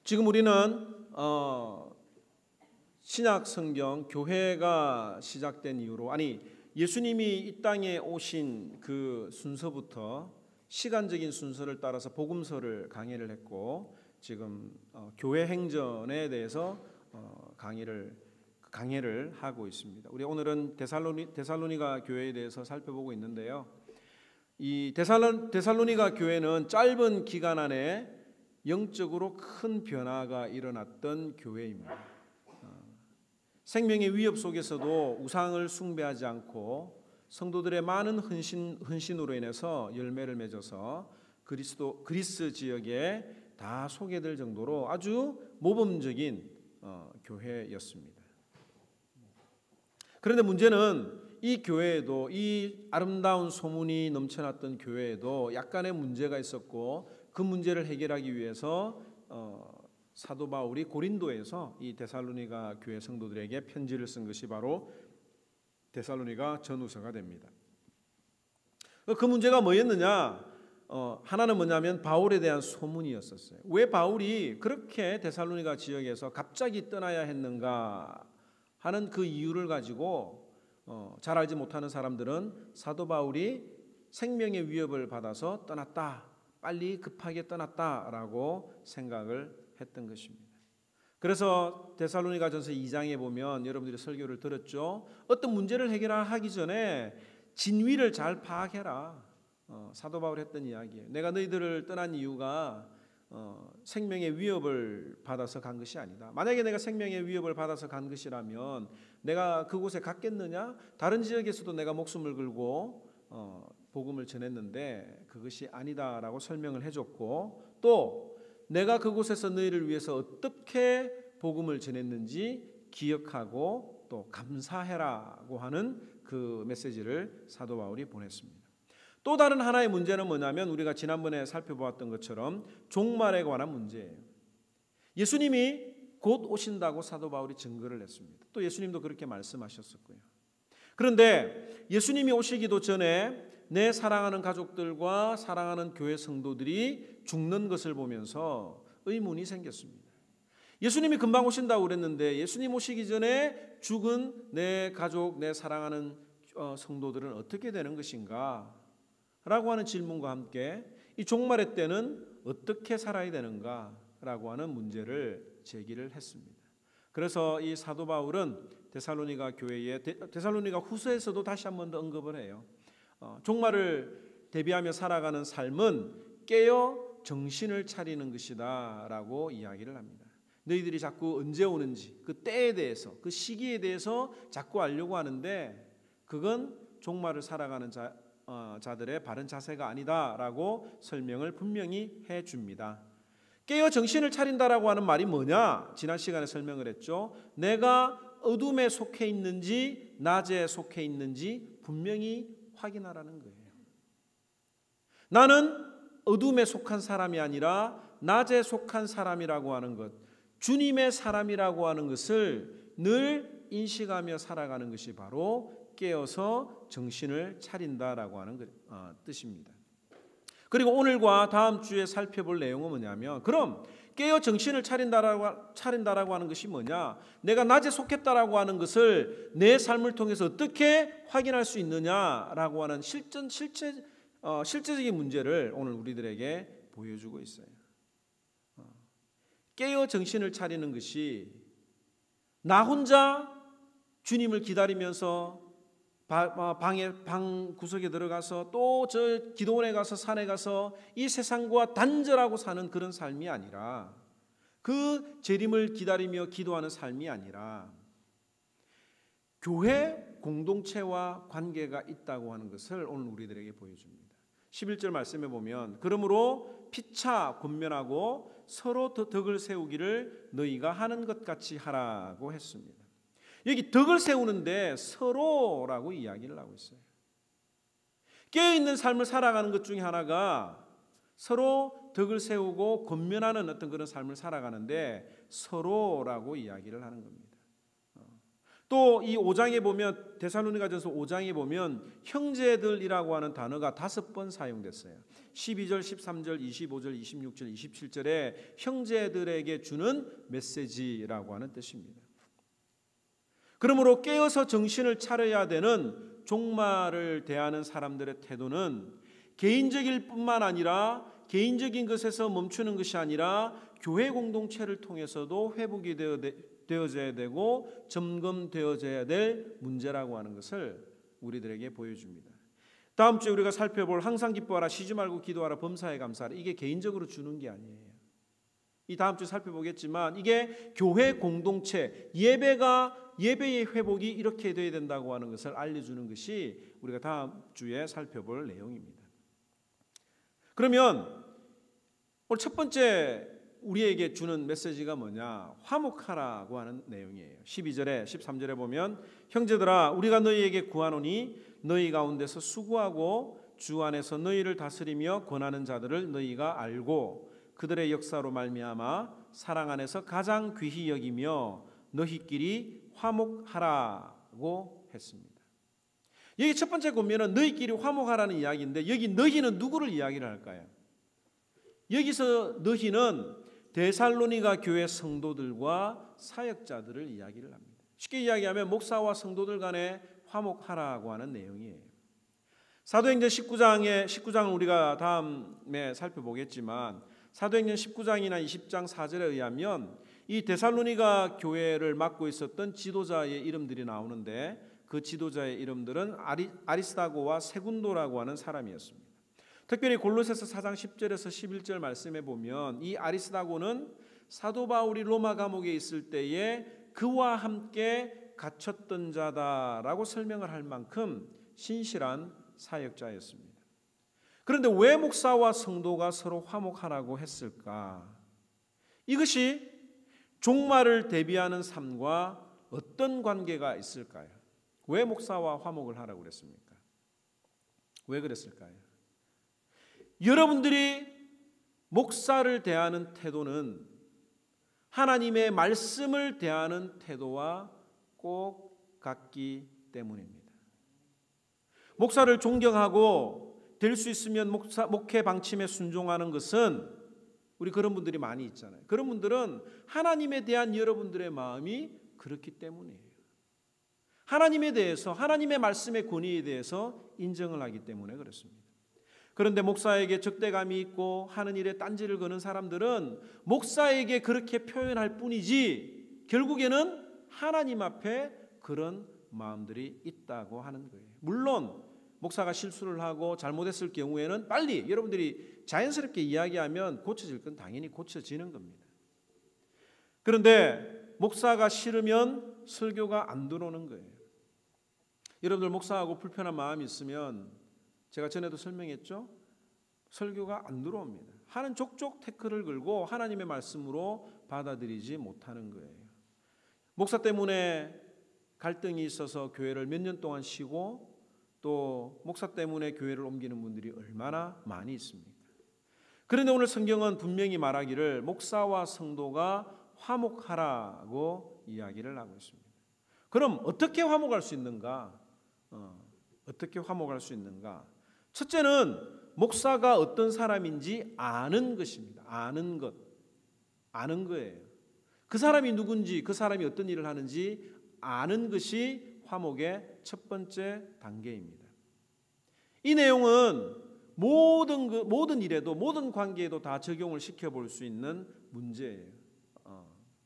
지금 우리는 신약 성경 교회가 시작된 이후로, 예수님이 이 땅에 오신 그 순서부터 시간적인 순서를 따라서 복음서를 강해를 했고, 지금 교회 행전에 대해서 강해를 하고 있습니다. 우리 오늘은 데살로니가 교회에 대해서 살펴보고 있는데요. 이 데살로니가 교회는 짧은 기간 안에 영적으로 큰 변화가 일어났던 교회입니다. 생명의 위협 속에서도 우상을 숭배하지 않고 성도들의 많은 헌신으로 인해서 열매를 맺어서 그리스 지역에 다 소개될 정도로 아주 모범적인 교회였습니다. 그런데 문제는 이 교회에도, 이 아름다운 소문이 넘쳐났던 교회에도 약간의 문제가 있었고, 그 문제를 해결하기 위해서 사도 바울이 고린도에서 이 데살로니가 교회 성도들에게 편지를 쓴 것이 바로 데살로니가 전후서가 됩니다. 그 문제가 뭐였느냐? 하나는 뭐냐면 바울에 대한 소문이었었어요. 왜 바울이 그렇게 데살로니가 지역에서 갑자기 떠나야 했는가 하는 그 이유를 가지고 잘 알지 못하는 사람들은 사도 바울이 생명의 위협을 받아서 떠났다, 빨리 급하게 떠났다라고 생각을 했던 것입니다. 그래서 데살로니가전서 2장에 보면 여러분들이 설교를 들었죠. 어떤 문제를 해결하기 전에 진위를 잘 파악해라. 사도 바울이 했던 이야기예요. 내가 너희들을 떠난 이유가 생명의 위협을 받아서 간 것이 아니다. 만약에 내가 생명의 위협을 받아서 간 것이라면 내가 그곳에 갔겠느냐? 다른 지역에서도 내가 목숨을 걸고 복음을 전했는데 그것이 아니다라고 설명을 해줬고, 또 내가 그곳에서 너희를 위해서 어떻게 복음을 전했는지 기억하고 또 감사해라고 하는 그 메시지를 사도 바울이 보냈습니다. 또 다른 하나의 문제는 뭐냐면 우리가 지난번에 살펴보았던 것처럼 종말에 관한 문제예요. 예수님이 곧 오신다고 사도 바울이 증거를 했습니다. 또 예수님도 그렇게 말씀하셨었고요. 그런데 예수님이 오시기도 전에 내 사랑하는 가족들과 사랑하는 교회 성도들이 죽는 것을 보면서 의문이 생겼습니다. 예수님이 금방 오신다고 그랬는데 예수님 오시기 전에 죽은 내 가족, 내 사랑하는 성도들은 어떻게 되는 것인가? 라고 하는 질문과 함께 이 종말의 때는 어떻게 살아야 되는가? 라고 하는 문제를 제기를 했습니다. 그래서 이 사도 바울은 데살로니가 교회에 데살로니가 후서에서도 다시 한 번 더 언급을 해요. 종말을 대비하며 살아가는 삶은 깨어 정신을 차리는 것이다 라고 이야기를 합니다. 너희들이 자꾸 언제 오는지 그 때에 대해서, 그 시기에 대해서 자꾸 알려고 하는데 그건 종말을 살아가는 자들의 바른 자세가 아니다라고 설명을 분명히 해줍니다. 깨어 정신을 차린다라고 하는 말이 뭐냐? 지난 시간에 설명을 했죠. 내가 어둠에 속해 있는지 낮에 속해 있는지 분명히 확인하라는 거예요. 나는 어둠에 속한 사람이 아니라 낮에 속한 사람이라고 하는 것, 주님의 사람이라고 하는 것을 늘 인식하며 살아가는 것이 바로 깨어서 정신을 차린다라고 하는 뜻입니다. 그리고 오늘과 다음 주에 살펴볼 내용은 뭐냐면, 그럼 깨어 정신을 차린다라고 하는 것이 뭐냐? 내가 낮에 속했다라고 하는 것을 내 삶을 통해서 어떻게 확인할 수 있느냐라고 하는 실제적인 문제를 오늘 우리들에게 보여주고 있어요. 깨어 정신을 차리는 것이 나 혼자 주님을 기다리면서 방 구석에 들어가서 또 저 기도원에 가서 산에 가서 이 세상과 단절하고 사는 그런 삶이 아니라, 그 재림을 기다리며 기도하는 삶이 아니라 교회 공동체와 관계가 있다고 하는 것을 오늘 우리들에게 보여줍니다. 11절 말씀에 보면 그러므로 피차 권면하고 서로 덕을 세우기를 너희가 하는 것 같이 하라고 했습니다. 여기 덕을 세우는데 서로라고 이야기를 하고 있어요. 깨어있는 삶을 살아가는 것 중에 하나가 서로 덕을 세우고 권면하는 어떤 그런 삶을 살아가는데 서로라고 이야기를 하는 겁니다. 또 이 5장에 보면, 데살로니가전서 5장에 보면 형제들이라고 하는 단어가 5번 사용됐어요. 12절, 13절, 25절, 26절, 27절에 형제들에게 주는 메시지라고 하는 뜻입니다. 그러므로 깨어서 정신을 차려야 되는 종말을 대하는 사람들의 태도는 개인적일 뿐만 아니라, 개인적인 것에서 멈추는 것이 아니라 교회 공동체를 통해서도 회복이 되어져야 되고 점검되어져야 될 문제라고 하는 것을 우리들에게 보여줍니다. 다음 주에 우리가 살펴볼 항상 기뻐하라, 쉬지 말고 기도하라, 범사에 감사하라, 이게 개인적으로 주는 게 아니에요. 이 다음 주에 살펴보겠지만 이게 교회 공동체, 예배의 회복이 이렇게 되어야 된다고 하는 것을 알려주는 것이 우리가 다음 주에 살펴볼 내용입니다. 그러면 오늘 첫 번째 우리에게 주는 메시지가 뭐냐? 화목하라고 하는 내용이에요. 12절에 13절에 보면 형제들아 우리가 너희에게 구하노니 너희 가운데서 수고하고 주 안에서 너희를 다스리며 권하는 자들을 너희가 알고 그들의 역사로 말미암아 사랑 안에서 가장 귀히 여기며 너희끼리 화목하라고 했습니다. 여기 첫 번째 보면은 너희끼리 화목하라는 이야기인데 여기 너희는 누구를 이야기를 할까요? 여기서 너희는 데살로니가 교회 성도들과 사역자들을 이야기를 합니다. 쉽게 이야기하면 목사와 성도들 간에 화목하라고 하는 내용이에요. 사도행전 19장을 우리가 다음에 살펴보겠지만 사도행전 19장이나 20장 4절에 의하면 이 데살로니가 교회를 맡고 있었던 지도자의 이름들이 나오는데 그 지도자의 이름들은 아리스다고와 세군도라고 하는 사람이었습니다. 특별히 골로새서 4장 10절에서 11절 말씀에 보면 이 아리스다고는 사도 바울이 로마 감옥에 있을 때에 그와 함께 갇혔던 자다라고 설명을 할 만큼 신실한 사역자였습니다. 그런데 왜 목사와 성도가 서로 화목하라고 했을까? 이것이 종말을 대비하는 삶과 어떤 관계가 있을까요? 왜 목사와 화목을 하라고 그랬습니까? 왜 그랬을까요? 여러분들이 목사를 대하는 태도는 하나님의 말씀을 대하는 태도와 꼭 같기 때문입니다. 목사를 존경하고 될 수 있으면 목회 방침에 순종하는 것은 우리 그런 분들이 많이 있잖아요. 그런 분들은 하나님에 대한 여러분들의 마음이 그렇기 때문이에요. 하나님에 대해서, 하나님의 말씀의 권위에 대해서 인정을 하기 때문에 그렇습니다. 그런데 목사에게 적대감이 있고 하는 일에 딴지를 거는 사람들은 목사에게 그렇게 표현할 뿐이지 결국에는 하나님 앞에 그런 마음들이 있다고 하는 거예요. 물론 목사가 실수를 하고 잘못했을 경우에는 빨리 여러분들이 자연스럽게 이야기하면 고쳐질 건 당연히 고쳐지는 겁니다. 그런데 목사가 싫으면 설교가 안 들어오는 거예요. 여러분들 목사하고 불편한 마음이 있으면 제가 전에도 설명했죠. 설교가 안 들어옵니다. 하는 족족 태클을 걸고 하나님의 말씀으로 받아들이지 못하는 거예요. 목사 때문에 갈등이 있어서 교회를 몇 년 동안 쉬고 또 목사 때문에 교회를 옮기는 분들이 얼마나 많이 있습니까? 그런데 오늘 성경은 분명히 말하기를 목사와 성도가 화목하라고 이야기를 하고 있습니다. 그럼 어떻게 화목할 수 있는가? 어떻게 화목할 수 있는가? 첫째는 목사가 어떤 사람인지 아는 것입니다. 아는 것. 아는 거예요. 그 사람이 누군지, 그 사람이 어떤 일을 하는지 아는 것이 화목의 첫 번째 단계입니다. 이 내용은 모든 일에도, 모든 관계에도 다 적용을 시켜볼 수 있는 문제예요.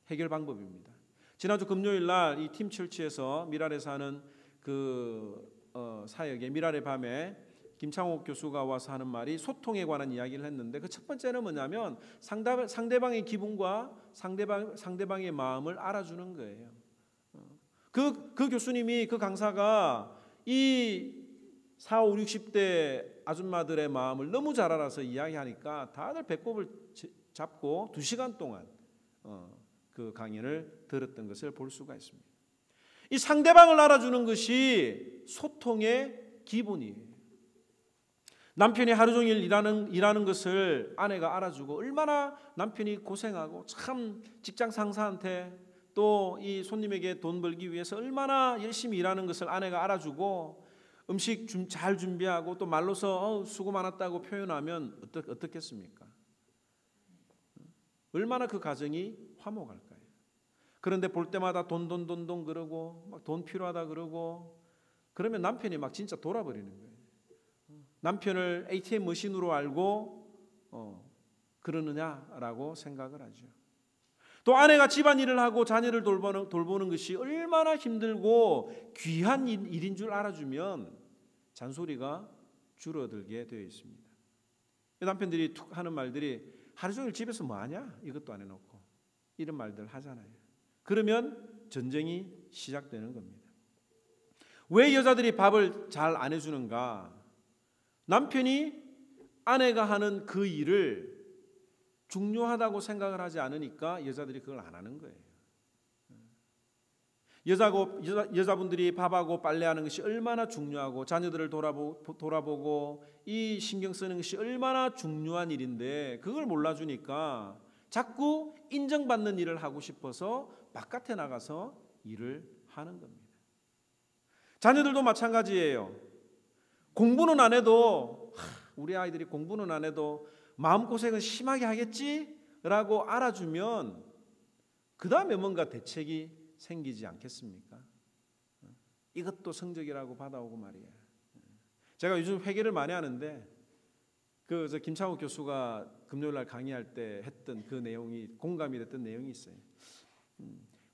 해결 방법입니다. 지난주 금요일 날 이 팀철치에서 미랄에서 하는 사역에 미랄의 밤에 김창옥 교수가 와서 하는 말이 소통에 관한 이야기를 했는데 그 첫 번째는 뭐냐면 상대방의 기분과 상대방의 마음을 알아주는 거예요. 그 교수님이, 그 강사가 이 40, 60대 아줌마들의 마음을 너무 잘 알아서 이야기하니까 다들 배꼽을 잡고 2시간 동안 그 강연을 들었던 것을 볼 수가 있습니다. 이 상대방을 알아주는 것이 소통의 기본이에요. 남편이 하루 종일 일하는 것을 아내가 알아주고 얼마나 남편이 고생하고 참 직장 상사한테 또 이 손님에게 돈 벌기 위해서 얼마나 열심히 일하는 것을 아내가 알아주고 음식 잘 준비하고 또 말로서 수고 많았다고 표현하면 어떻겠습니까? 얼마나 그 가정이 화목할까요? 그런데 볼 때마다 돈 그러고 막 돈 필요하다 그러고 그러면 남편이 막 진짜 돌아버리는 거예요. 남편을 ATM 머신으로 알고 그러느냐라고 생각을 하죠. 또 아내가 집안일을 하고 자녀를 돌보는 것이 얼마나 힘들고 귀한 일인 줄 알아주면 잔소리가 줄어들게 되어 있습니다. 남편들이 툭 하는 말들이 하루 종일 집에서 뭐하냐? 이것도 안 해놓고 이런 말들 하잖아요. 그러면 전쟁이 시작되는 겁니다. 왜 여자들이 밥을 잘 안 해주는가? 남편이 아내가 하는 그 일을 중요하다고 생각을 하지 않으니까 여자들이 그걸 안 하는 거예요. 여자분들이 밥하고 빨래하는 것이 얼마나 중요하고 자녀들을 돌아보고 이 신경 쓰는 것이 얼마나 중요한 일인데 그걸 몰라주니까 자꾸 인정받는 일을 하고 싶어서 바깥에 나가서 일을 하는 겁니다. 자녀들도 마찬가지예요. 공부는 안 해도 우리 아이들이 공부는 안 해도 마음고생은 심하게 하겠지라고 알아주면 그 다음에 뭔가 대책이 생기지 않겠습니까? 이것도 성적이라고 받아오고 말이에요. 제가 요즘 회계를 많이 하는데 저 김창욱 교수가 금요일날 강의할 때 했던 그 내용이 공감이 됐던 내용이 있어요.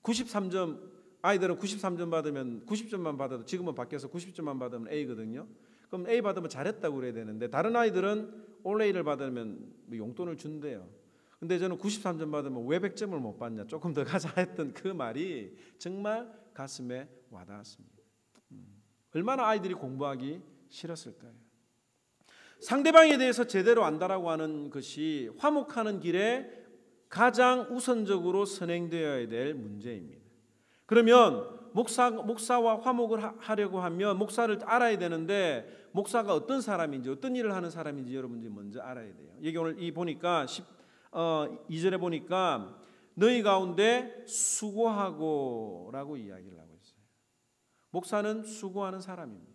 93점 아이들은 93점 받으면 90점만 받아도 지금은 밖에서 90점만 받으면 A거든요. 그럼 A 받으면 잘했다고 그래야 되는데 다른 아이들은 올 A를 받으면 용돈을 준대요. 근데 저는 93점 받으면 왜 100점을 못 받냐 조금 더 가자 했던 그 말이 정말 가슴에 와닿았습니다. 얼마나 아이들이 공부하기 싫었을까요? 상대방에 대해서 제대로 안다라고 하는 것이 화목하는 길에 가장 우선적으로 선행되어야 될 문제입니다. 그러면 목사와 화목을 하려고 하면 목사를 알아야 되는데 목사가 어떤 사람인지 어떤 일을 하는 사람인지 여러분들이 먼저 알아야 돼요. 여기 오늘 보니까 2절에 보니까 너희 가운데 수고하고 라고 이야기를 하고 있어요. 목사는 수고하는 사람입니다.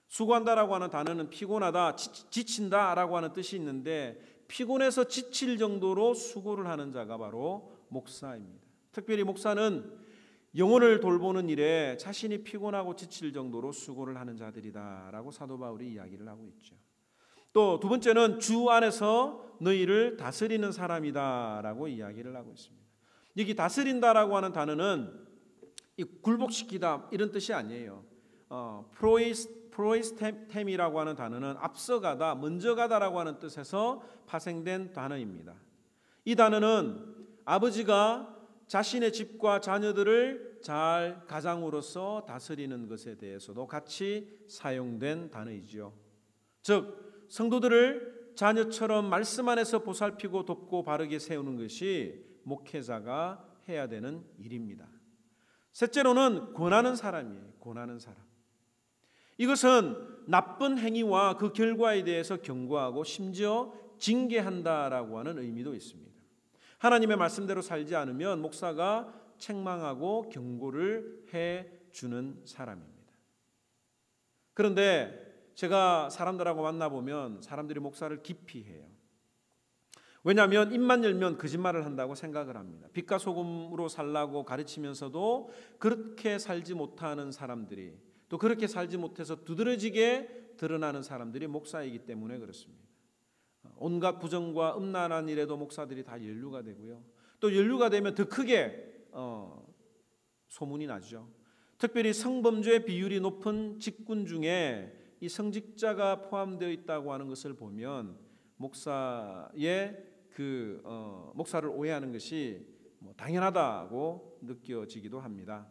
수고한다라고 하는 단어는 피곤하다, 지친다라고 하는 뜻이 있는데 피곤해서 지칠 정도로 수고를 하는 자가 바로 목사입니다. 특별히 목사는 영혼을 돌보는 일에 자신이 피곤하고 지칠 정도로 수고를 하는 자들이다라고 사도 바울이 이야기를 하고 있죠. 또 두 번째는 주 안에서 너희를 다스리는 사람이다라고 이야기를 하고 있습니다. 여기 다스린다라고 하는 단어는 굴복시키다 이런 뜻이 아니에요. 프로이스템이라고 하는 단어는 앞서가다, 먼저가다라고 하는 뜻에서 파생된 단어입니다. 이 단어는 아버지가 자신의 집과 자녀들을 잘 가장으로서 다스리는 것에 대해서도 같이 사용된 단어이지요. 즉 성도들을 자녀처럼 말씀 안에서 보살피고 돕고 바르게 세우는 것이 목회자가 해야 되는 일입니다. 셋째로는 권하는 사람이에요. 권하는 사람. 이것은 나쁜 행위와 그 결과에 대해서 경고하고 심지어 징계한다라고 하는 의미도 있습니다. 하나님의 말씀대로 살지 않으면 목사가 책망하고 경고를 해주는 사람입니다. 그런데 제가 사람들하고 만나보면 사람들이 목사를 기피해요. 왜냐하면 입만 열면 거짓말을 한다고 생각을 합니다. 빛과 소금으로 살라고 가르치면서도 그렇게 살지 못하는 사람들이 또 그렇게 살지 못해서 두드러지게 드러나는 사람들이 목사이기 때문에 그렇습니다. 온갖 부정과 음란한 일에도 목사들이 다 연루가 되고요. 또 연루가 되면 더 크게 소문이 나죠. 특별히 성범죄 비율이 높은 직군 중에 이 성직자가 포함되어 있다고 하는 것을 보면 목사의 목사를 오해하는 것이 당연하다고 느껴지기도 합니다.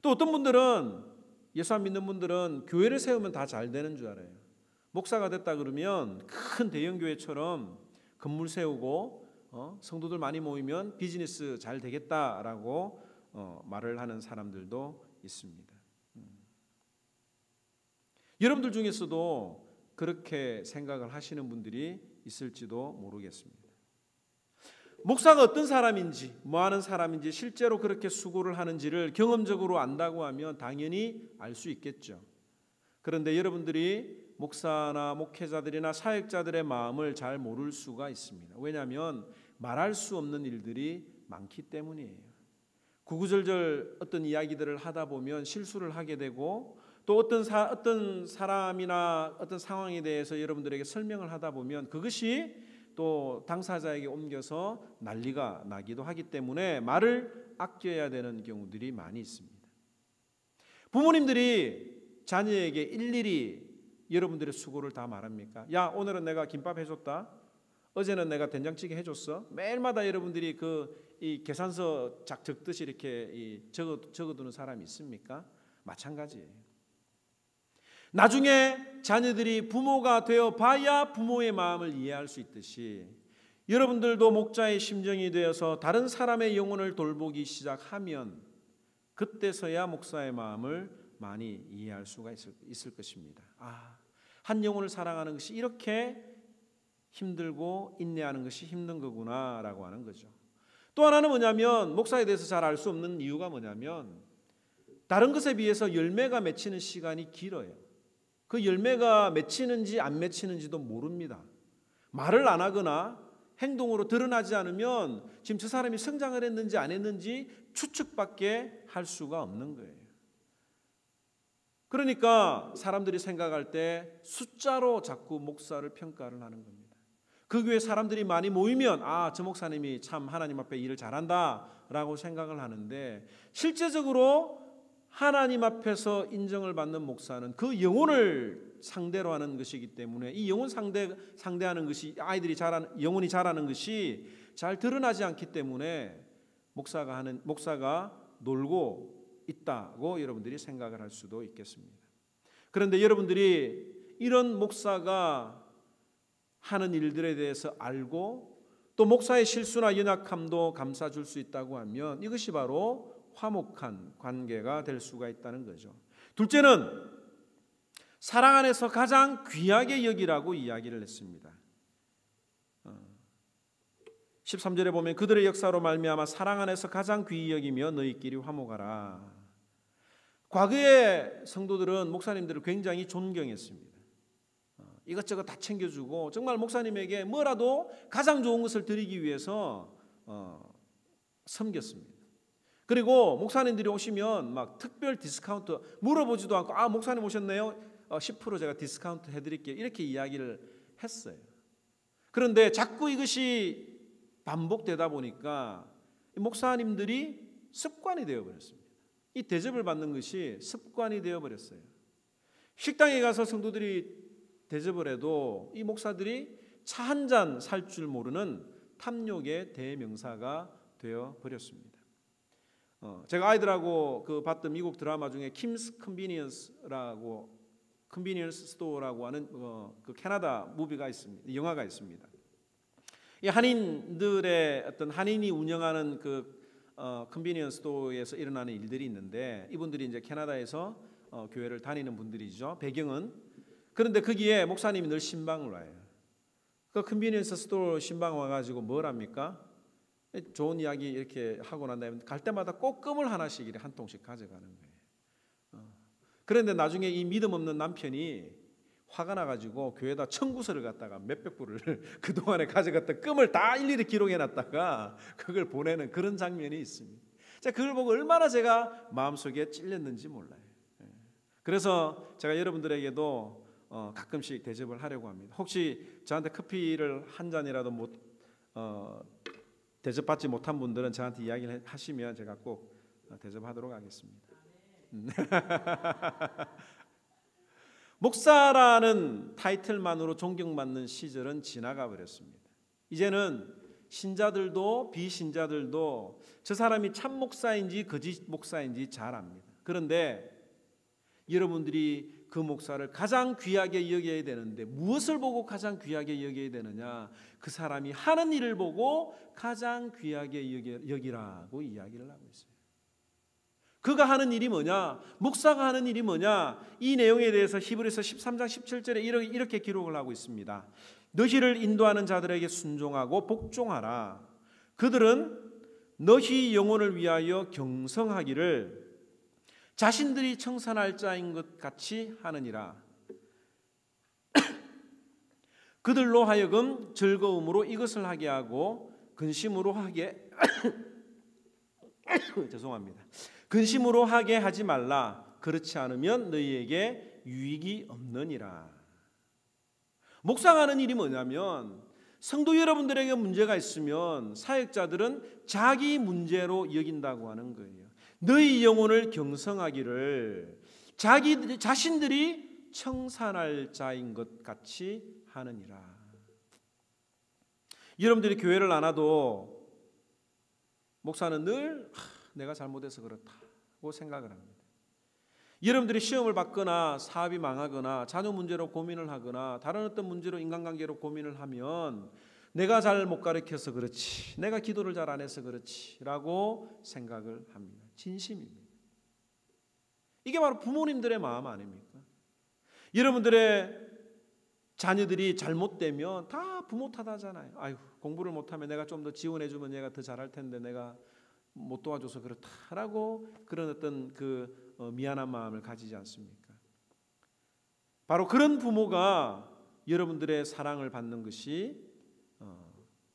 또 어떤 분들은 예수 안 믿는 분들은 교회를 세우면 다 잘 되는 줄 알아요. 목사가 됐다 그러면 큰 대형교회처럼 건물 세우고 성도들 많이 모이면 비즈니스 잘 되겠다라고 말을 하는 사람들도 있습니다. 여러분들 중에서도 그렇게 생각을 하시는 분들이 있을지도 모르겠습니다. 목사가 어떤 사람인지, 뭐 하는 사람인지, 실제로 그렇게 수고를 하는지를 경험적으로 안다고 하면 당연히 알 수 있겠죠. 그런데 여러분들이 목사나 목회자들이나 사역자들의 마음을 잘 모를 수가 있습니다. 왜냐하면 말할 수 없는 일들이 많기 때문이에요. 구구절절 어떤 이야기들을 하다 보면 실수를 하게 되고, 또 어떤 사람이나 어떤 상황에 대해서 여러분들에게 설명을 하다 보면 그것이 또 당사자에게 옮겨서 난리가 나기도 하기 때문에 말을 아껴야 되는 경우들이 많이 있습니다. 부모님들이 자녀에게 일일이 여러분들의 수고를 다 말합니까? 야, 오늘은 내가 김밥 해줬다. 어제는 내가 된장찌개 해줬어. 매일마다 여러분들이 이 계산서 적듯이 이렇게 적어두는 사람이 있습니까? 마찬가지예요. 나중에 자녀들이 부모가 되어 봐야 부모의 마음을 이해할 수 있듯이, 여러분들도 목자의 심정이 되어서 다른 사람의 영혼을 돌보기 시작하면 그때서야 목사의 마음을 많이 이해할 수가 있을 것입니다. 한 영혼을 사랑하는 것이 이렇게 힘들고 인내하는 것이 힘든 거구나라고 하는 거죠. 또 하나는 뭐냐면, 목사에 대해서 잘 알 수 없는 이유가 뭐냐면, 다른 것에 비해서 열매가 맺히는 시간이 길어요. 그 열매가 맺히는지 안 맺히는지도 모릅니다. 말을 안 하거나 행동으로 드러나지 않으면 지금 저 사람이 성장을 했는지 안 했는지 추측밖에 할 수가 없는 거예요. 그러니까 사람들이 생각할 때 숫자로 자꾸 목사를 평가를 하는 겁니다. 그 교회 사람들이 많이 모이면 저 목사님이 참 하나님 앞에 일을 잘한다라고 생각을 하는데, 실제적으로 하나님 앞에서 인정을 받는 목사는 그 영혼을 상대로 하는 것이기 때문에, 이 영혼 상대하는 것이, 아이들이 영혼이 자라는 것이 잘 드러나지 않기 때문에 목사가 놀고 있다고 여러분들이 생각을 할 수도 있겠습니다. 그런데 여러분들이 이런 목사가 하는 일들에 대해서 알고 또 목사의 실수나 연약함도 감싸줄 수 있다고 하면 이것이 바로 화목한 관계가 될 수가 있다는 거죠. 둘째는 사랑 안에서 가장 귀하게 여기라고 이야기를 했습니다. 13절에 보면 그들의 역사로 말미암아 사랑 안에서 가장 귀히 여기며 너희끼리 화목하라. 과거의 성도들은 목사님들을 굉장히 존경했습니다. 이것저것 다 챙겨주고 정말 목사님에게 뭐라도 가장 좋은 것을 드리기 위해서 섬겼습니다. 그리고 목사님들이 오시면 막 특별 디스카운트 물어보지도 않고 목사님 오셨네요, 10% 제가 디스카운트 해드릴게요, 이렇게 이야기를 했어요. 그런데 자꾸 이것이 반복되다 보니까 목사님들이 습관이 되어버렸습니다. 이 대접을 받는 것이 습관이 되어버렸어요. 식당에 가서 성도들이 대접을 해도 이 목사들이 차 한 잔 살 줄 모르는 탐욕의 대명사가 되어버렸습니다. 제가 아이들하고 봤던 미국 드라마 중에 킴스 컨비니언스라고, 컨비니언스 스토어라고 하는 그 캐나다 무비가 있습니다. 영화가 있습니다. 이 한인들의 어떤 한인이 운영하는 컨비니언스 스토어에서 일어나는 일들이 있는데, 이분들이 이제 캐나다에서 교회를 다니는 분들이죠. 배경은. 그런데 거기에 목사님이 늘 신방을 와요. 그 컨비니언스 스토어 신방 와가지고 뭘 합니까? 좋은 이야기 이렇게 하고 난 다음에 갈 때마다 꼭 껌을 하나씩 이렇게 한 통씩 가져가는 거예요. 그런데 나중에 이 믿음 없는 남편이 화가 나가지고 교회에다 청구서를 갖다가 몇백 불을 그동안에 가져갔던 껌을 다 일일이 기록해놨다가 그걸 보내는 그런 장면이 있습니다. 자, 그걸 보고 얼마나 제가 마음속에 찔렸는지 몰라요. 그래서 제가 여러분들에게도 가끔씩 대접을 하려고 합니다. 혹시 저한테 커피를 한 잔이라도 대접받지 못한 분들은 저한테 이야기를 하시면 제가 꼭 대접하도록 하겠습니다. 목사라는 타이틀만으로 존경받는 시절은 지나가 버렸습니다. 이제는 신자들도 비신자들도 저 사람이 참 목사인지 거짓 목사인지 잘 압니다. 그런데 여러분들이 그 목사를 가장 귀하게 여겨야 되는데 무엇을 보고 가장 귀하게 여겨야 되느냐? 그 사람이 하는 일을 보고 가장 귀하게 여기라고 이야기를 하고 있어요. 그가 하는 일이 뭐냐? 목사가 하는 일이 뭐냐? 이 내용에 대해서 히브리서 13장 17절에 이렇게 기록을 하고 있습니다. 너희를 인도하는 자들에게 순종하고 복종하라. 그들은 너희 영혼을 위하여 경성하기를 자신들이 청산할 자인 것 같이 하느니라. 그들로 하여금 즐거움으로 이것을 하게 하고 근심으로 하게 죄송합니다. 근심으로 하게 하지 말라. 그렇지 않으면 너희에게 유익이 없느니라. 묵상하는 일이 뭐냐면 성도 여러분들에게 문제가 있으면 사역자들은 자기 문제로 여긴다고 하는 거예요. 너희 영혼을 경성하기를 자신들이 청산할 자인 것 같이 하느니라. 여러분들이 교회를 안 와도 목사는 늘 내가 잘못해서 그렇다고 생각을 합니다. 여러분들이 시험을 받거나 사업이 망하거나 자녀 문제로 고민을 하거나 다른 어떤 문제로 인간관계로 고민을 하면 내가 잘 못 가르쳐서 그렇지, 내가 기도를 잘 안 해서 그렇지 라고 생각을 합니다. 진심입니다. 이게 바로 부모님들의 마음 아닙니까? 여러분들의 자녀들이 잘못되면 다 부모 탓하잖아요. 아유, 공부를 못하면 내가 좀 더 지원해주면 얘가 더 잘할 텐데 내가 못 도와줘서 그렇다라고 그런 어떤 미안한 마음을 가지지 않습니까? 바로 그런 부모가 여러분들의 사랑을 받는 것이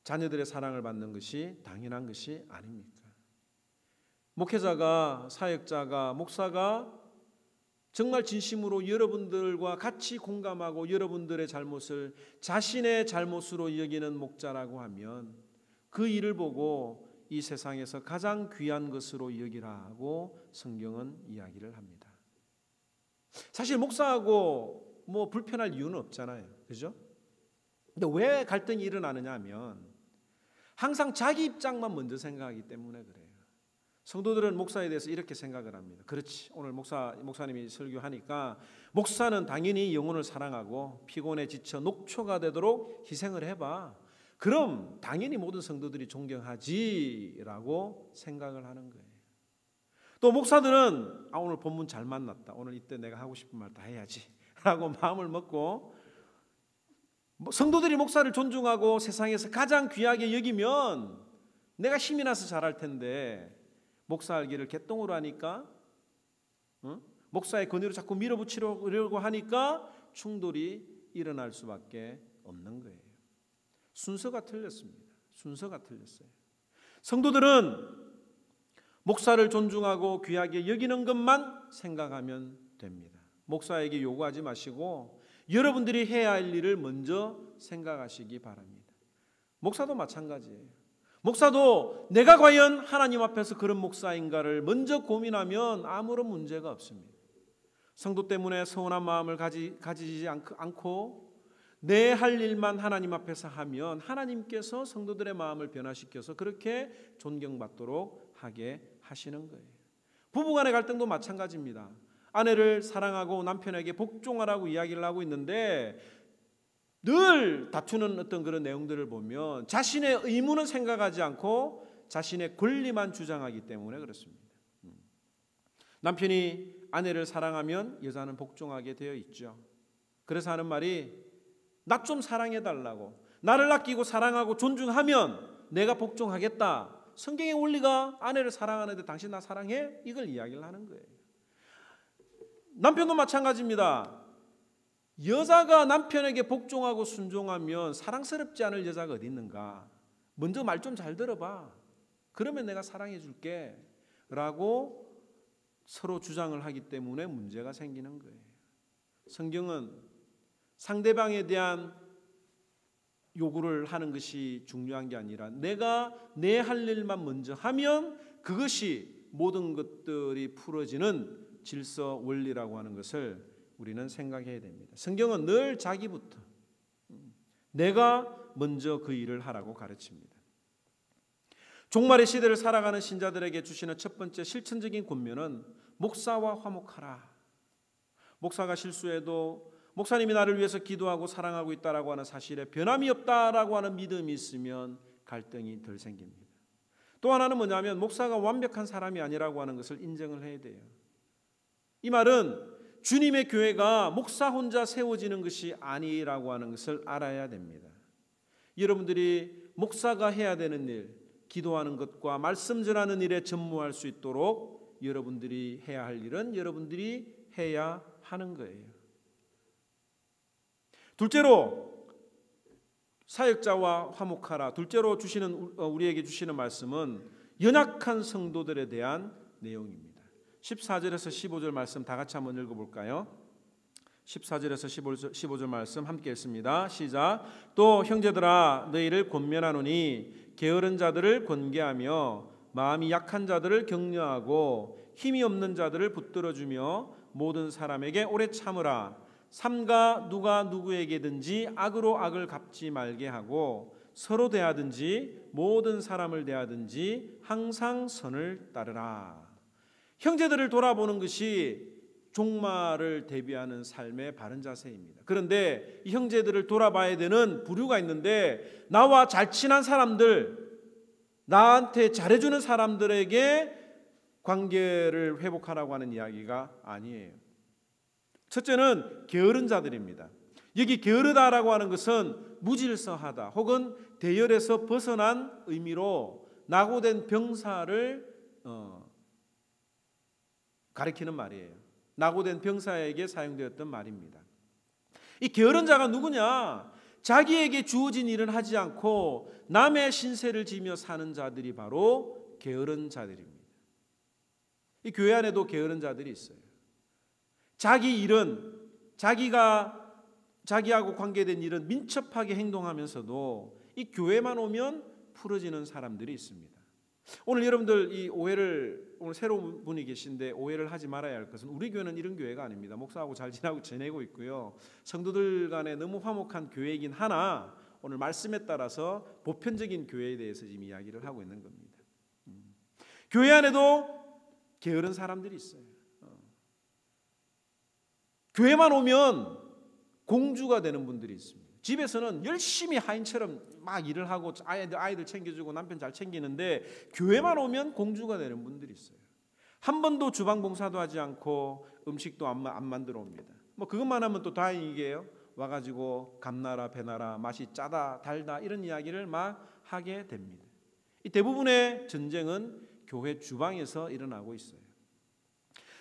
자녀들의 사랑을 받는 것이 당연한 것이 아닙니까? 목회자가, 사역자가, 목사가 정말 진심으로 여러분들과 같이 공감하고 여러분들의 잘못을 자신의 잘못으로 여기는 목자라고 하면 그 일을 보고 이 세상에서 가장 귀한 것으로 여기라고 성경은 이야기를 합니다. 사실 목사하고 뭐 불편할 이유는 없잖아요. 그죠? 근데 왜 갈등이 일어나느냐 하면 항상 자기 입장만 먼저 생각하기 때문에 그래요. 성도들은 목사에 대해서 이렇게 생각을 합니다. 그렇지, 오늘 목사님이 설교하니까 목사는 당연히 영혼을 사랑하고 피곤에 지쳐 녹초가 되도록 희생을 해봐. 그럼 당연히 모든 성도들이 존경하지라고 생각을 하는 거예요. 또 목사들은 오늘 본문 잘 만났다. 오늘 이때 내가 하고 싶은 말 다 해야지 라고 마음을 먹고 성도들이 목사를 존중하고 세상에서 가장 귀하게 여기면 내가 힘이 나서 잘할 텐데 목사 알기를 개똥으로 하니까 목사의 권위로 자꾸 밀어붙이려고 하니까 충돌이 일어날 수밖에 없는 거예요. 순서가 틀렸습니다. 순서가 틀렸어요. 성도들은 목사를 존중하고 귀하게 여기는 것만 생각하면 됩니다. 목사에게 요구하지 마시고 여러분들이 해야 할 일을 먼저 생각하시기 바랍니다. 목사도 마찬가지예요. 목사도 내가 과연 하나님 앞에서 그런 목사인가를 먼저 고민하면 아무런 문제가 없습니다. 성도 때문에 서운한 마음을 가지지 않고 내 할 일만 하나님 앞에서 하면 하나님께서 성도들의 마음을 변화시켜서 그렇게 존경받도록 하게 하시는 거예요. 부부간의 갈등도 마찬가지입니다. 아내를 사랑하고 남편에게 복종하라고 이야기를 하고 있는데 늘 다투는 어떤 그런 내용들을 보면 자신의 의무는 생각하지 않고 자신의 권리만 주장하기 때문에 그렇습니다. 남편이 아내를 사랑하면 여자는 복종하게 되어 있죠. 그래서 하는 말이 나 좀 사랑해달라고, 나를 아끼고 사랑하고 존중하면 내가 복종하겠다. 성경의 원리가 아내를 사랑하는데 당신 나 사랑해? 이걸 이야기를 하는 거예요. 남편도 마찬가지입니다. 여자가 남편에게 복종하고 순종하면 사랑스럽지 않을 여자가 어디 있는가? 먼저 말 좀 잘 들어봐. 그러면 내가 사랑해 줄게 라고 서로 주장을 하기 때문에 문제가 생기는 거예요. 성경은 상대방에 대한 요구를 하는 것이 중요한 게 아니라 내가 내 할 일만 먼저 하면 그것이 모든 것들이 풀어지는 질서 원리라고 하는 것을 우리는 생각해야 됩니다. 성경은 늘 자기부터 내가 먼저 그 일을 하라고 가르칩니다. 종말의 시대를 살아가는 신자들에게 주시는 첫 번째 실천적인 권면은 목사와 화목하라. 목사가 실수해도 목사님이 나를 위해서 기도하고 사랑하고 있다라고 하는 사실에 변함이 없다라고 하는 믿음이 있으면 갈등이 덜 생깁니다. 또 하나는 뭐냐면 목사가 완벽한 사람이 아니라고 하는 것을 인정을 해야 돼요. 이 말은 주님의 교회가 목사 혼자 세워지는 것이 아니라고 하는 것을 알아야 됩니다. 여러분들이 목사가 해야 되는 일, 기도하는 것과 말씀 전하는 일에 전무할 수 있도록 여러분들이 해야 할 일은 여러분들이 해야 하는 거예요. 둘째로 사역자와 화목하라. 둘째로 우리에게 주시는 말씀은 연약한 성도들에 대한 내용입니다. 14절에서 15절 말씀 다 같이 한번 읽어볼까요? 14절에서 15절 말씀 함께 읽습니다. 시작. 또 형제들아 너희를 권면하노니 게으른 자들을 권계하며 마음이 약한 자들을 격려하고 힘이 없는 자들을 붙들어주며 모든 사람에게 오래 참으라. 삼가 누가 누구에게든지 악으로 악을 갚지 말게 하고 서로 대하든지 모든 사람을 대하든지 항상 선을 따르라. 형제들을 돌아보는 것이 종말을 대비하는 삶의 바른 자세입니다. 그런데 이 형제들을 돌아봐야 되는 부류가 있는데 나와 잘 친한 사람들, 나한테 잘해주는 사람들에게 관계를 회복하라고 하는 이야기가 아니에요. 첫째는 게으른 자들입니다. 여기 게으르다라고 하는 것은 무질서하다 혹은 대열에서 벗어난 의미로 낙오된 병사를 가리키는 말이에요. 낙오된 병사에게 사용되었던 말입니다. 이 게으른 자가 누구냐? 자기에게 주어진 일은 하지 않고 남의 신세를 지며 사는 자들이 바로 게으른 자들입니다. 이 교회 안에도 게으른 자들이 있어요. 자기 일은 자기하고 관계된 일은 민첩하게 행동하면서도 이 교회만 오면 풀어지는 사람들이 있습니다. 오늘 여러분들 이 오해를 오늘 새로운 분이 계신데 오해를 하지 말아야 할 것은 우리 교회는 이런 교회가 아닙니다. 목사하고 잘 지내고 있고요. 성도들 간에 너무 화목한 교회이긴 하나 오늘 말씀에 따라서 보편적인 교회에 대해서 지금 이야기를 하고 있는 겁니다. 교회 안에도 게으른 사람들이 있어요. 교회만 오면 공주가 되는 분들이 있습니다. 집에서는 열심히 하인처럼 막 일을 하고 아이들 챙겨주고 남편 잘 챙기는데 교회만 오면 공주가 되는 분들이 있어요. 한 번도 주방 봉사도 하지 않고 음식도 안 만들어 옵니다. 뭐 그것만 하면 또 다행이게요. 와가지고 감나라 배나라 맛이 짜다 달다 이런 이야기를 막 하게 됩니다. 이 대부분의 전쟁은 교회 주방에서 일어나고 있어요.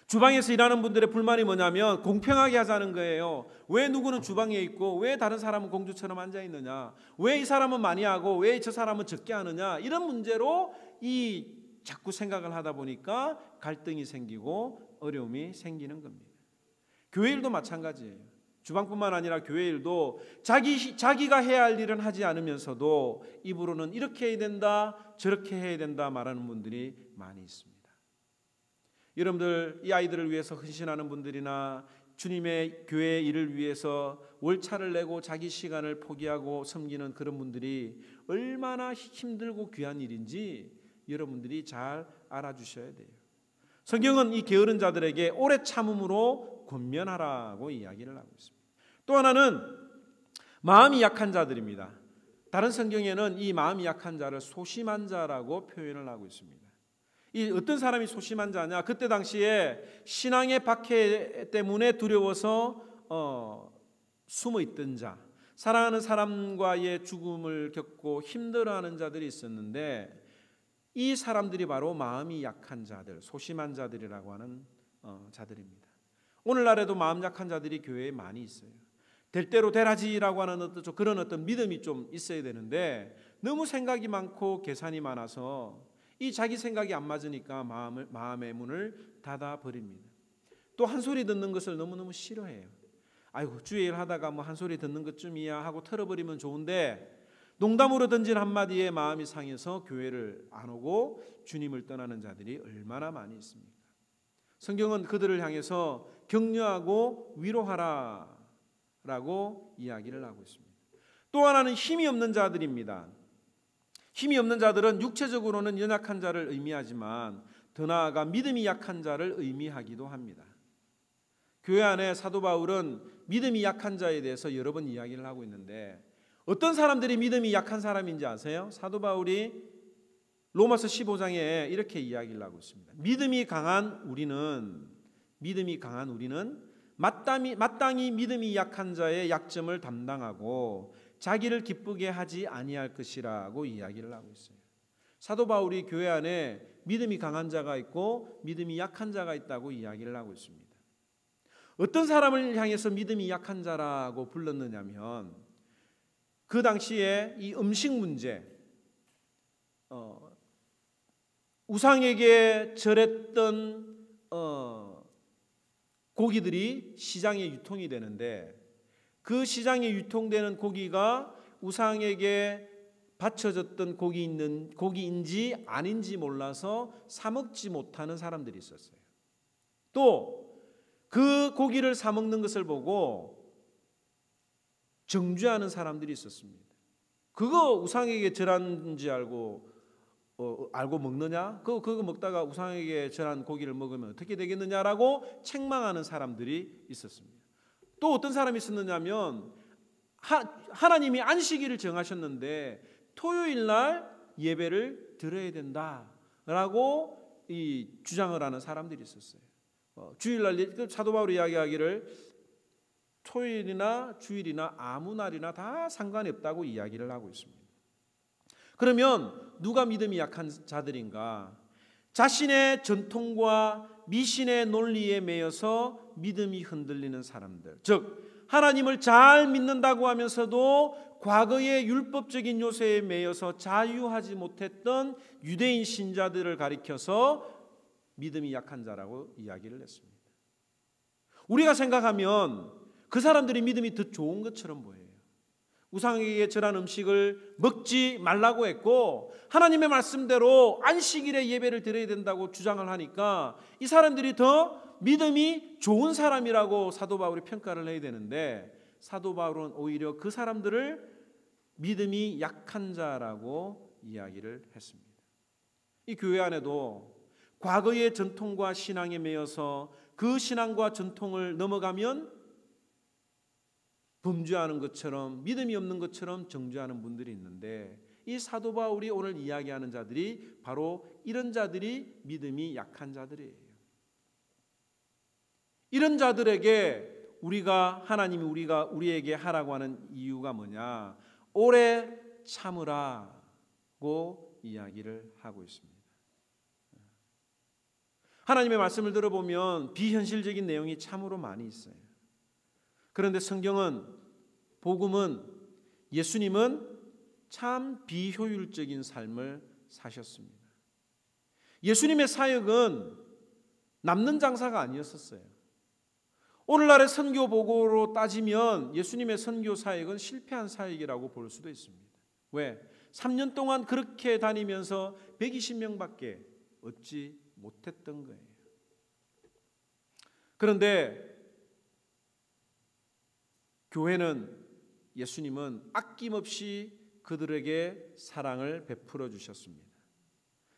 주방에서 일하는 분들의 불만이 뭐냐면 공평하게 하자는 거예요. 왜 누구는 주방에 있고 왜 다른 사람은 공주처럼 앉아 있느냐? 왜 이 사람은 많이 하고 왜 저 사람은 적게 하느냐? 이런 문제로 자꾸 생각을 하다 보니까 갈등이 생기고 어려움이 생기는 겁니다. 교회 일도 마찬가지예요. 주방뿐만 아니라 교회 일도 자기가 해야 할 일은 하지 않으면서도 입으로는 이렇게 해야 된다, 저렇게 해야 된다 말하는 분들이 많이 있습니다. 여러분들 이 아이들을 위해서 헌신하는 분들이나 주님의 교회 일을 위해서 월차를 내고 자기 시간을 포기하고 섬기는 그런 분들이 얼마나 힘들고 귀한 일인지 여러분들이 잘 알아주셔야 돼요. 성경은 이 게으른 자들에게 오래 참음으로 권면하라고 이야기를 하고 있습니다. 또 하나는 마음이 약한 자들입니다. 다른 성경에는 이 마음이 약한 자를 소심한 자라고 표현을 하고 있습니다. 이 어떤 사람이 소심한 자냐? 그때 당시에 신앙의 박해 때문에 두려워서 숨어 있던 자, 사랑하는 사람과의 죽음을 겪고 힘들어하는 자들이 있었는데 이 사람들이 바로 마음이 약한 자들, 소심한 자들이라고 하는 자들입니다. 오늘날에도 마음 약한 자들이 교회에 많이 있어요. 될 대로 되라지라고 하는 그런 어떤 믿음이 좀 있어야 되는데 너무 생각이 많고 계산이 많아서 이 자기 생각이 안 맞으니까 마음의 문을 닫아 버립니다. 또 한 소리 듣는 것을 너무너무 싫어해요. 아이고 주의 일 하다가 뭐 한 소리 듣는 것쯤이야 하고 털어버리면 좋은데 농담으로 던진 한마디에 마음이 상해서 교회를 안 오고 주님을 떠나는 자들이 얼마나 많이 있습니까? 성경은 그들을 향해서 격려하고 위로하라 라고 이야기를 하고 있습니다. 또 하나는 힘이 없는 자들입니다. 힘이 없는 자들은 육체적으로는 연약한 자를 의미하지만 더 나아가 믿음이 약한 자를 의미하기도 합니다. 교회 안에 사도 바울은 믿음이 약한 자에 대해서 여러 번 이야기를 하고 있는데 어떤 사람들이 믿음이 약한 사람인지 아세요? 사도 바울이 로마서 15장에 이렇게 이야기를 하고 있습니다. 믿음이 강한 우리는 마땅히 믿음이 약한 자의 약점을 담당하고 자기를 기쁘게 하지 아니할 것이라고 이야기를 하고 있어요. 사도 바울이 교회 안에 믿음이 강한 자가 있고 믿음이 약한 자가 있다고 이야기를 하고 있습니다. 어떤 사람을 향해서 믿음이 약한 자라고 불렀느냐면 그 당시에 이 음식 문제, 우상에게 절했던 고기들이 시장에 유통이 되는데 그 시장에 유통되는 고기가 우상에게 바쳐졌던 고기인지 아닌지 몰라서 사 먹지 못하는 사람들이 있었어요. 또 그 고기를 사 먹는 것을 보고 정죄하는 사람들이 있었습니다. 그거 우상에게 절한지 알고 먹느냐? 그거 먹다가 우상에게 절한 고기를 먹으면 어떻게 되겠느냐라고 책망하는 사람들이 있었습니다. 또 어떤 사람이 있었느냐면 하나님이 안식일을 정하셨는데 토요일 날 예배를 드려야 된다라고 주장을 하는 사람들이 있었어요. 주일날 사도 바울이 이야기하기를 토요일이나 주일이나 아무 날이나 다 상관이 없다고 이야기를 하고 있습니다. 그러면 누가 믿음이 약한 자들인가? 자신의 전통과 미신의 논리에 매여서 믿음이 흔들리는 사람들, 즉 하나님을 잘 믿는다고 하면서도 과거의 율법적인 요새에 매여서 자유하지 못했던 유대인 신자들을 가리켜서 믿음이 약한 자라고 이야기를 했습니다. 우리가 생각하면 그 사람들이 믿음이 더 좋은 것처럼 보여요. 우상에게 절한 음식을 먹지 말라고 했고 하나님의 말씀대로 안식일에 예배를 드려야 된다고 주장을 하니까 이 사람들이 더 믿음이 좋은 사람이라고 사도 바울이 평가를 해야 되는데 사도 바울은 오히려 그 사람들을 믿음이 약한 자라고 이야기를 했습니다. 이 교회 안에도 과거의 전통과 신앙에 매여서 그 신앙과 전통을 넘어가면 범죄하는 것처럼 믿음이 없는 것처럼 정죄하는 분들이 있는데 이 사도 바울이 오늘 이야기하는 자들이 바로 이런 자들이 믿음이 약한 자들이에요. 이런 자들에게 하나님이 우리에게 하라고 하는 이유가 뭐냐? 오래 참으라고 이야기를 하고 있습니다. 하나님의 말씀을 들어보면 비현실적인 내용이 참으로 많이 있어요. 그런데 복음은 예수님은 참 비효율적인 삶을 사셨습니다. 예수님의 사역은 남는 장사가 아니었었어요. 오늘날의 선교 보고로 따지면 예수님의 선교 사역은 실패한 사역이라고 볼 수도 있습니다. 왜? 3년 동안 그렇게 다니면서 120명밖에 얻지 못했던 거예요. 그런데 예수님은 아낌없이 그들에게 사랑을 베풀어 주셨습니다.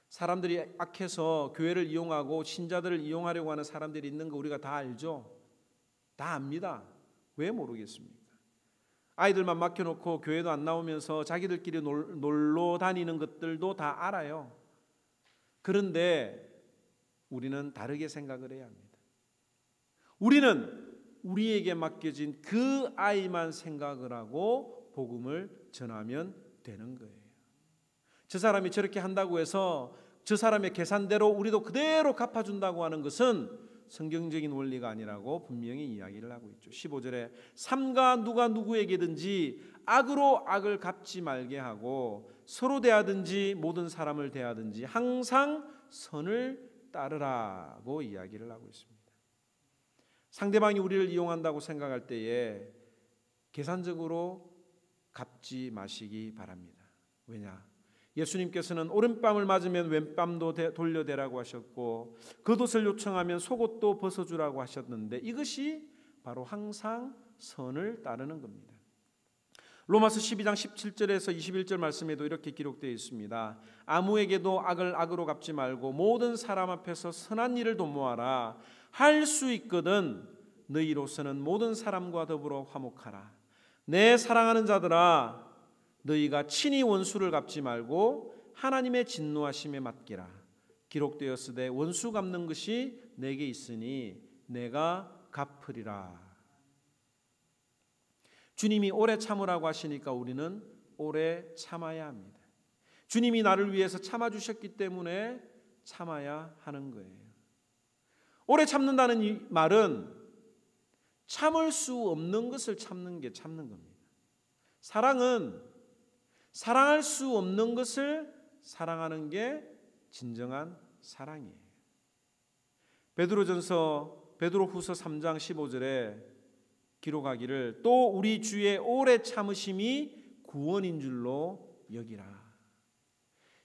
사람들이 악해서 교회를 이용하고 신자들을 이용하려고 하는 사람들이 있는 거 우리가 다 알죠? 다 압니다. 왜 모르겠습니까? 아이들만 맡겨놓고 교회도 안 나오면서 자기들끼리 놀러 다니는 것들도 다 알아요. 그런데 우리는 다르게 생각을 해야 합니다. 우리는 우리에게 맡겨진 그 아이만 생각을 하고 복음을 전하면 되는 거예요. 저 사람이 저렇게 한다고 해서 저 사람의 계산대로 우리도 그대로 갚아준다고 하는 것은 성경적인 원리가 아니라고 분명히 이야기를 하고 있죠. 15절에 삼가 누가 누구에게든지 악으로 악을 갚지 말게 하고 서로 대하든지 모든 사람을 대하든지 항상 선을 따르라고 이야기를 하고 있습니다. 상대방이 우리를 이용한다고 생각할 때에 계산적으로 갚지 마시기 바랍니다. 왜냐? 예수님께서는 오른뺨을 맞으면 왼뺨도 돌려대라고 하셨고 겉옷을 요청하면 속옷도 벗어주라고 하셨는데 이것이 바로 항상 선을 따르는 겁니다. 로마서 12장 17절에서 21절 말씀에도 이렇게 기록되어 있습니다. 아무에게도 악을 악으로 갚지 말고 모든 사람 앞에서 선한 일을 도모하라. 할 수 있거든 너희로서는 모든 사람과 더불어 화목하라. 내 사랑하는 자들아 너희가 친히 원수를 갚지 말고 하나님의 진노하심에 맡기라. 기록되었으되 원수 갚는 것이 내게 있으니 내가 갚으리라. 주님이 오래 참으라고 하시니까 우리는 오래 참아야 합니다. 주님이 나를 위해서 참아주셨기 때문에 참아야 하는 거예요. 오래 참는다는 이 말은 참을 수 없는 것을 참는 게 참는 겁니다. 사랑은 사랑할 수 없는 것을 사랑하는 게 진정한 사랑이에요. 베드로후서 3장 15절에 기록하기를 또 우리 주의 오래 참으심이 구원인 줄로 여기라.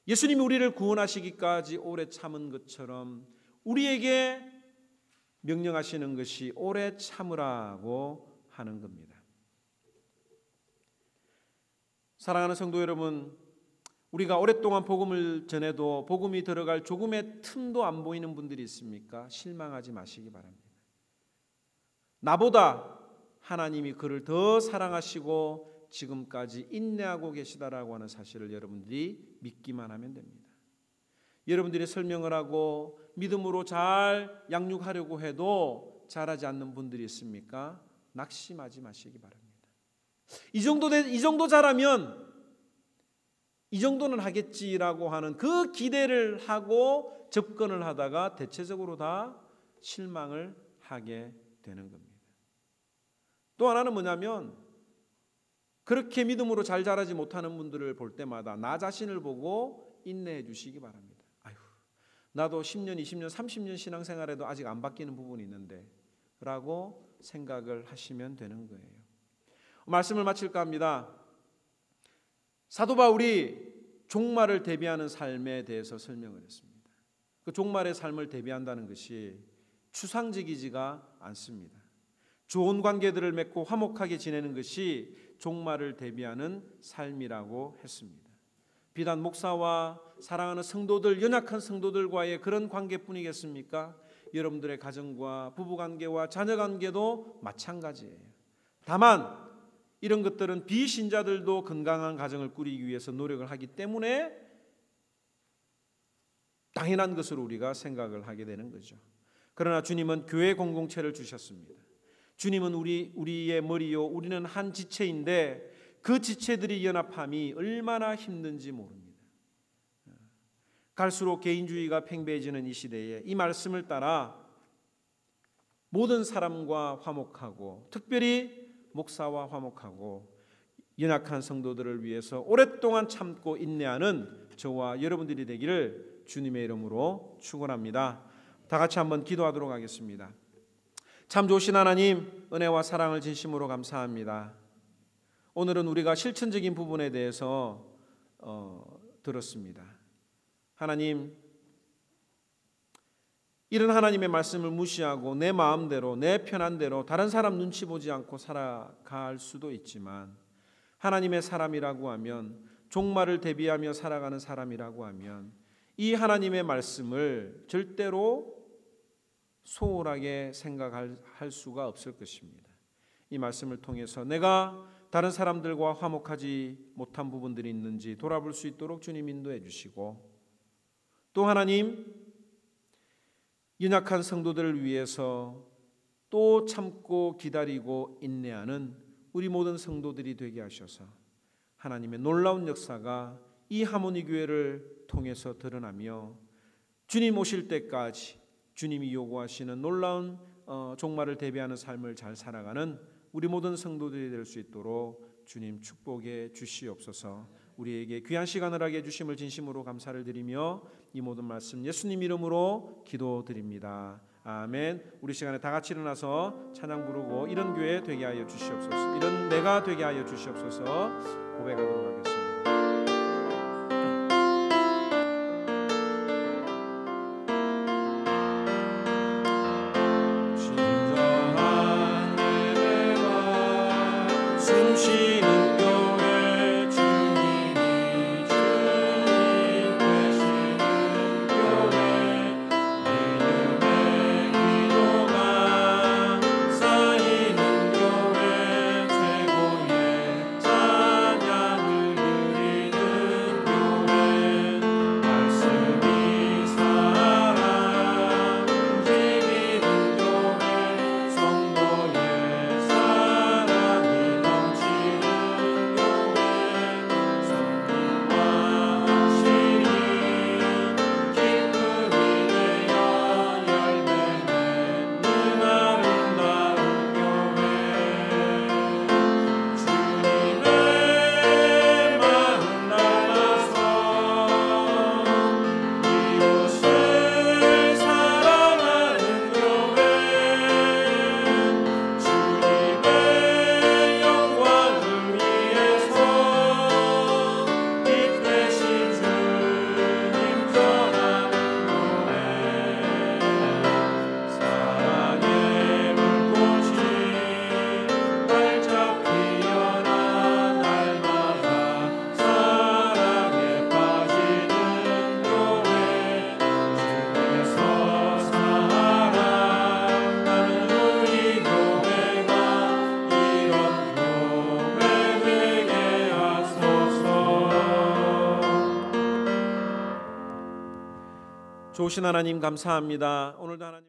예수님이 우리를 구원하시기까지 오래 참은 것처럼 우리에게 명령하시는 것이 오래 참으라고 하는 겁니다. 사랑하는 성도 여러분, 우리가 오랫동안 복음을 전해도 복음이 들어갈 조금의 틈도 안 보이는 분들이 있습니까? 실망하지 마시기 바랍니다. 나보다 하나님이 그를 더 사랑하시고 지금까지 인내하고 계시다라고 하는 사실을 여러분들이 믿기만 하면 됩니다. 여러분들이 설명을 하고 믿음으로 잘 양육하려고 해도 잘하지 않는 분들이 있습니까? 낙심하지 마시기 바랍니다. 이 정도 잘하면 이 정도는 하겠지라고 하는 그 기대를 하고 접근을 하다가 대체적으로 다 실망을 하게 되는 겁니다. 또 하나는 뭐냐면 그렇게 믿음으로 잘 자라지 못하는 분들을 볼 때마다 나 자신을 보고 인내해 주시기 바랍니다. 아휴, 나도 10년, 20년, 30년 신앙생활에도 아직 안 바뀌는 부분이 있는데 라고 생각을 하시면 되는 거예요. 말씀을 마칠까 합니다. 사도 바울이 종말을 대비하는 삶에 대해서 설명을 했습니다. 그 종말의 삶을 대비한다는 것이 추상적이지가 않습니다. 좋은 관계들을 맺고 화목하게 지내는 것이 종말을 대비하는 삶이라고 했습니다. 비단 목사와 사랑하는 성도들, 연약한 성도들과의 그런 관계뿐이겠습니까? 여러분들의 가정과 부부관계와 자녀관계도 마찬가지예요. 다만 이런 것들은 비신자들도 건강한 가정을 꾸리기 위해서 노력을 하기 때문에 당연한 것으로 우리가 생각을 하게 되는 거죠. 그러나 주님은 교회 공동체를 주셨습니다. 주님은 우리의 머리요, 우리는 한 지체인데 그 지체들이 연합함이 얼마나 힘든지 모릅니다. 갈수록 개인주의가 팽배해지는 이 시대에 이 말씀을 따라 모든 사람과 화목하고 특별히 목사와 화목하고 연약한 성도들을 위해서 오랫동안 참고 인내하는 저와 여러분들이 되기를 주님의 이름으로 축원합니다. 다 같이 한번 기도하도록 하겠습니다. 참 좋으신 하나님, 은혜와 사랑을 진심으로 감사합니다. 오늘은 우리가 실천적인 부분에 대해서 들었습니다. 하나님, 이런 하나님의 말씀을 무시하고 내 마음대로 내 편한 대로 다른 사람 눈치 보지 않고 살아갈 수도 있지만 하나님의 사람이라고 하면 종말을 대비하며 살아가는 사람이라고 하면 이 하나님의 말씀을 절대로 소홀하게 생각할 수가 없을 것입니다. 이 말씀을 통해서 내가 다른 사람들과 화목하지 못한 부분들이 있는지 돌아볼 수 있도록 주님 인도해 주시고 또 하나님 연약한 성도들을 위해서 또 참고 기다리고 인내하는 우리 모든 성도들이 되게 하셔서 하나님의 놀라운 역사가 이 하모니 교회를 통해서 드러나며 주님 오실 때까지 주님이 요구하시는 놀라운 종말을 대비하는 삶을 잘 살아가는 우리 모든 성도들이 될 수 있도록 주님 축복해 주시옵소서. 우리에게 귀한 시간을 하게 해주심을 진심으로 감사를 드리며 이 모든 말씀 예수님 이름으로 기도드립니다. 아멘. 우리 시간에 다 같이 일어나서 찬양 부르고 이런 교회 되게 하여 주시옵소서. 이런 내가 되게 하여 주시옵소서 고백하도록 하겠습니다. 좋으신 하나님 감사합니다. 오늘도 하나님